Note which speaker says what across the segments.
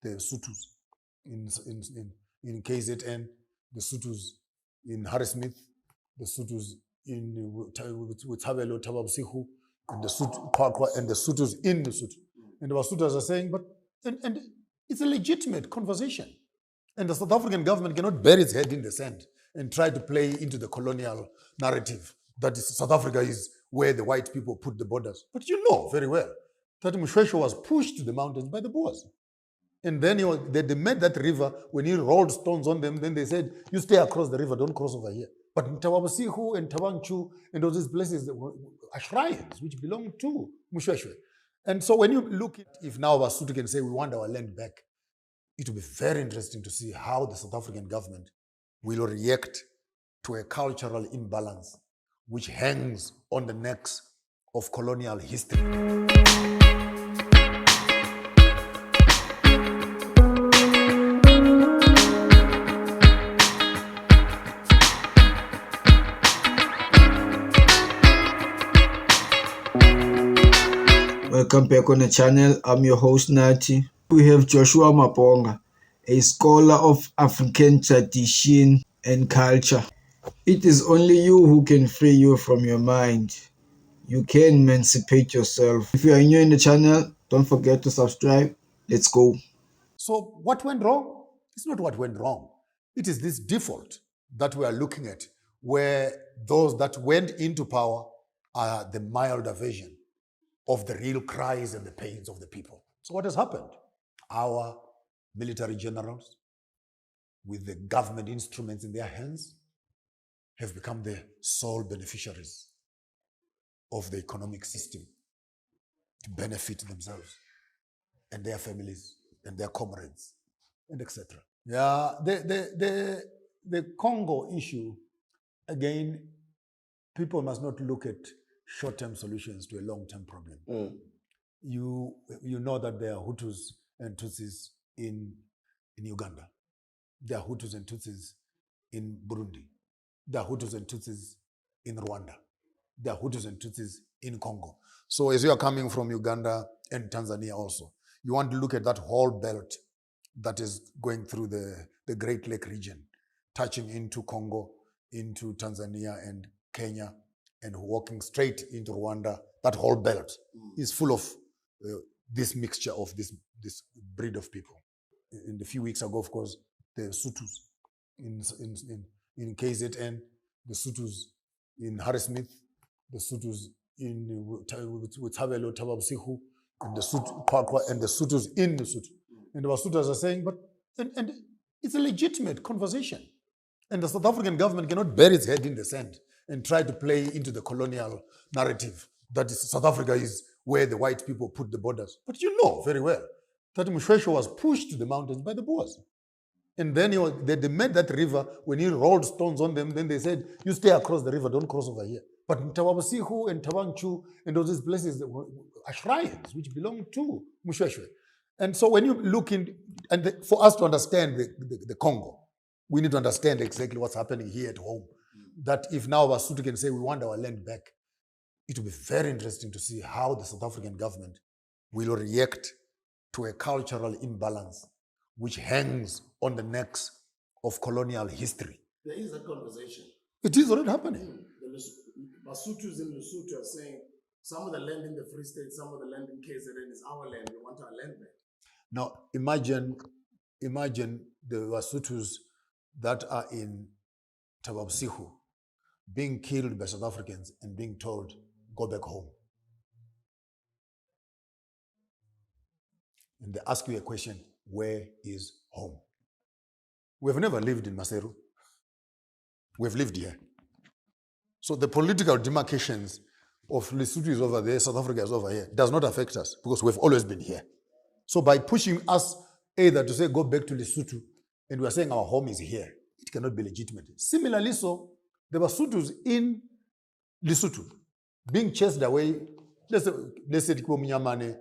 Speaker 1: the Sutus in KZN, the Sutus in Harrismith, the Sutus with Tabelo, Tababsihu, and the Sutus in Lesotho. And the Sutus are saying, but and it's a legitimate conversation. And the South African government cannot bury its head in the sand and try to play into the colonial narrative that South Africa is where the white people put the borders. But you know very well that Mshweshwe was pushed to the mountains by the Boers. And then they met that river. When he rolled stones on them, then they said, you stay across the river, don't cross over here. But Ntawabasihu and Tabangchu and all these places are shrines which belong to Mshweshwe. And so when you look at, if now Basotho can say we want our land back, it will be very interesting to see how the South African government will react to a cultural imbalance which hangs on the necks of colonial history.
Speaker 2: Welcome back on the channel. I'm your host Nati. We have Joshua Maponga, a scholar of African tradition and culture. It is only you who can free you from your mind. You can emancipate yourself. If you are new in the channel, don't forget to subscribe. Let's go.
Speaker 1: So what went wrong? It's not what went wrong. It is this default that we are looking at, where those that went into power are the milder version of the real cries and the pains of the people. So what has happened? Our military generals, with the government instruments in their hands, have become the sole beneficiaries of the economic system to benefit themselves and their families and their comrades and etc. Yeah, the Congo issue, again, people must not look at short-term solutions to a long-term problem. You know that there are Hutus and Tutsis in Uganda. There are Hutus and Tutsis in Burundi. There are Hutus and Tutsis in Rwanda. There are Hutus and Tutsis in Congo. So as you are coming from Uganda and Tanzania also, you want to look at that whole belt that is going through the Great Lake region, touching into Congo, into Tanzania and Kenya, and walking straight into Rwanda. That whole belt is full of this mixture of this breed of people. In the few weeks ago, of course, the Sutus in KZN, the Sutus in Harrismith, the Sutus with Tabelo, Tababsihu, and the Sutus in Lesotho. And the Basutas are saying, but and it's a legitimate conversation. And the South African government cannot bury its head in the sand and try to play into the colonial narrative that South Africa is where the white people put the borders. But you know very well that Mshweshwe was pushed to the mountains by the Boers. And then they met that river. When he rolled stones on them, then they said, you stay across the river, don't cross over here. But Ntawabasihu and Tabangchu and all these places are shrines which belong to Mshweshwe. And so when you look in, for us to understand the Congo, we need to understand exactly what's happening here at home. That if now Basotho can say we want our land back, it will be very interesting to see how the South African government will react to a cultural imbalance which hangs on the necks of colonial history.
Speaker 3: There is a conversation.
Speaker 1: It is already happening.
Speaker 3: The Basutus in Lesotho are saying some of the land in the Free State, some of the land in KZN is our land. We want our land back.
Speaker 1: Now imagine the Basutus that are in Tababsihu being killed by South Africans and being told, go back home. And they ask you a question, where is home? We have never lived in Maseru. We have lived here. So the political demarcations of Lesotho is over there, South Africa is over here, does not affect us because we've always been here. So by pushing us either to say, go back to Lesotho, and we are saying our home is here, it cannot be legitimate. Similarly, so the Basutus in Lesotho being chased away, let's say beginning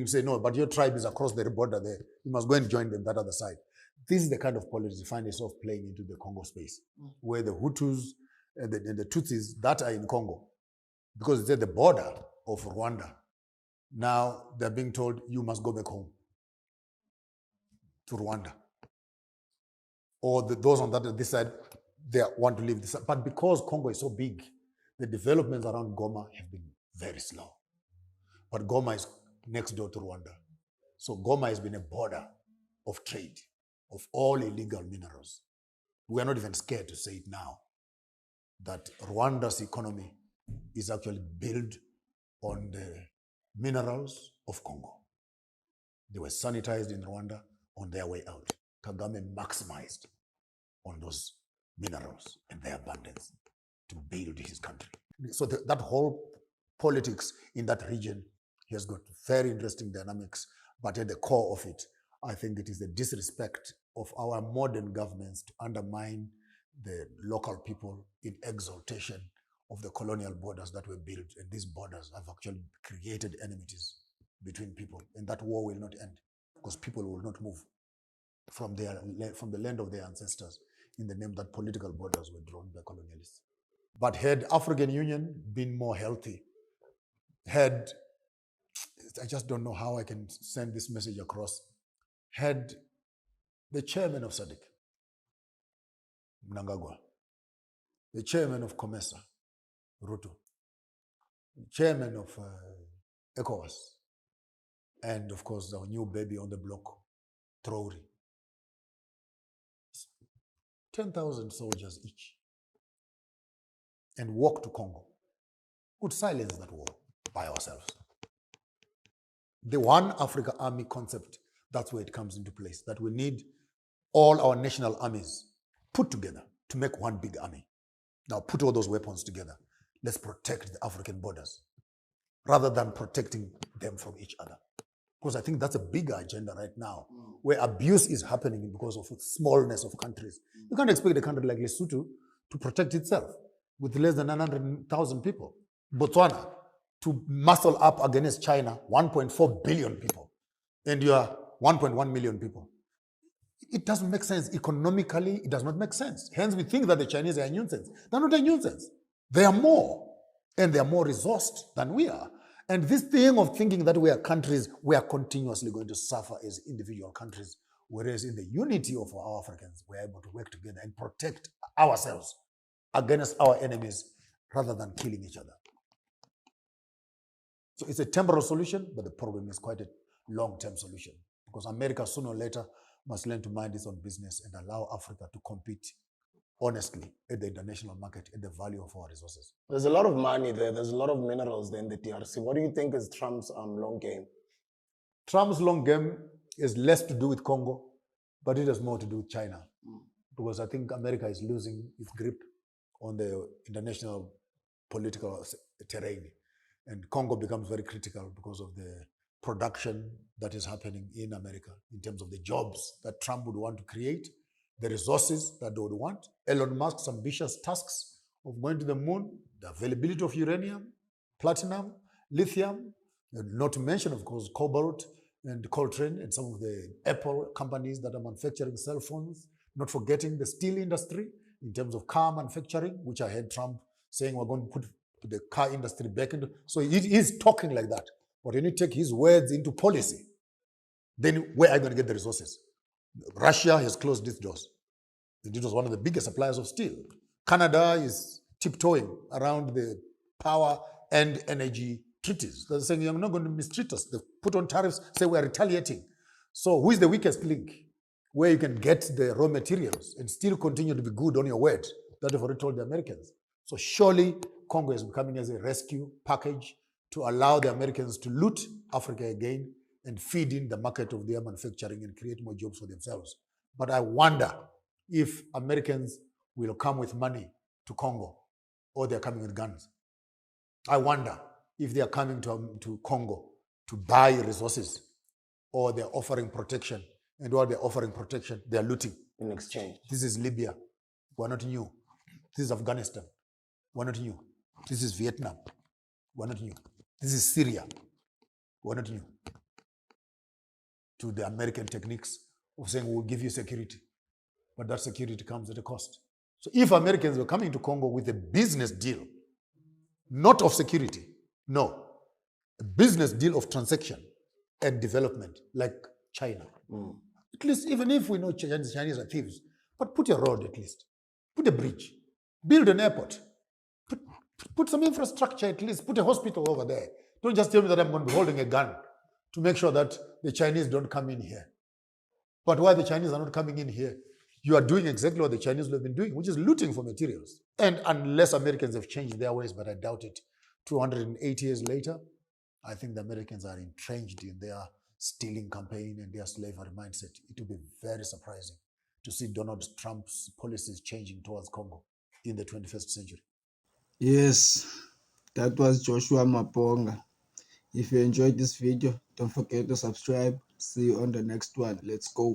Speaker 1: to say, no, but your tribe is across the border there. You must go and join them that other side. This is the kind of politics you find yourself playing into the Congo space, where the Hutus and the Tutsis that are in Congo, because it's at the border of Rwanda Now they're being told, you must go back home to Rwanda. Or those on this side, they want to leave this side. But because Congo is so big, the developments around Goma have been very slow. But Goma is next door to Rwanda. So Goma has been a border of trade, of all illegal minerals. We are not even scared to say it now, that Rwanda's economy is actually built on the minerals of Congo. They were sanitized in Rwanda on their way out. Kagame maximized on those minerals and their abundance to build his country. So that whole politics in that region has got very interesting dynamics, but at the core of it, I think it is the disrespect of our modern governments to undermine the local people in exaltation of the colonial borders that were built. And these borders have actually created enmities between people. And that war will not end because people will not move from the land of their ancestors in the name that political borders were drawn by colonialists. But had African Union been more healthy, I just don't know how I can send this message across, had the chairman of SADC, Mnangagwa, the chairman of COMESA, Ruto, the chairman of ECOWAS, and of course our new baby on the block, Traore, 10,000 soldiers each, and walk to Congo, would silence that war by ourselves. The One Africa Army concept, that's where it comes into place, that we need all our national armies put together to make one big army. Now put all those weapons together. Let's protect the African borders rather than protecting them from each other. Because I think that's a bigger agenda right now, where abuse is happening because of the smallness of countries. You can't expect a country like Lesotho to protect itself with less than 900,000 people. Botswana to muscle up against China, 1.4 billion people, and you are 1.1 million people. It doesn't make sense. Economically, it does not make sense. Hence, we think that the Chinese are a nuisance. They're not a nuisance. They are more, and they are more resourced than we are. And this thing of thinking that we are countries, we are continuously going to suffer as individual countries, whereas in the unity of our Africans, we're able to work together and protect ourselves against our enemies rather than killing each other. So it's a temporal solution, but the problem is quite a long-term solution, because America sooner or later must learn to mind its own business and allow Africa to compete honestly at the international market at the value of our resources.
Speaker 3: There's a lot of money there. There's a lot of minerals there in the DRC. What do you think is Trump's long game?
Speaker 1: Trump's long game is less to do with Congo, but it has more to do with China. Because I think America is losing its grip on the international political terrain. And Congo becomes very critical because of the production that is happening in America in terms of the jobs that Trump would want to create, the resources that they would want, Elon Musk's ambitious tasks of going to the moon, the availability of uranium, platinum, lithium, and not to mention, of course, cobalt and Coltrane and some of the Apple companies that are manufacturing cell phones, not forgetting the steel industry in terms of car manufacturing, which I heard Trump saying we're going to put the car industry back into. So he is talking like that. But when you take his words into policy, then where are you going to get the resources? Russia has closed its doors. It was one of the biggest suppliers of steel. Canada is tiptoeing around the power and energy treaties. They're saying, you're not going to mistreat us. They put on tariffs, say we are retaliating. So who is the weakest link? Where you can get the raw materials and still continue to be good on your word that you've already told the Americans. So surely Congo is becoming as a rescue package to allow the Americans to loot Africa again and feed in the market of their manufacturing and create more jobs for themselves. But I wonder if Americans will come with money to Congo or they're coming with guns. I wonder if they are coming to Congo to buy resources or they're offering protection. And while they're offering protection, they're looting.
Speaker 3: In exchange.
Speaker 1: This is Libya. We're not new. This is Afghanistan. We're not new. This is Vietnam. We're not new. This is Syria. We're not new to the American techniques of saying we'll give you security. But that security comes at a cost. So if Americans were coming to Congo with a business deal, not of security, no, a business deal of transaction and development like China. At least, even if we know Chinese are thieves, but put a road at least, put a bridge, build an airport, put some infrastructure at least, put a hospital over there. Don't just tell me that I'm going to be holding a gun to make sure that the Chinese don't come in here. But why the Chinese are not coming in here? You are doing exactly what the Chinese have been doing, which is looting for materials. And unless Americans have changed their ways, but I doubt it, 280 years later, I think the Americans are entrenched in their stealing campaign and their slavery mindset. It will be very surprising to see Donald Trump's policies changing towards Congo in the 21st century.
Speaker 2: Yes, that was Joshua Maponga. If you enjoyed this video, don't forget to subscribe. See you on the next one. Let's go.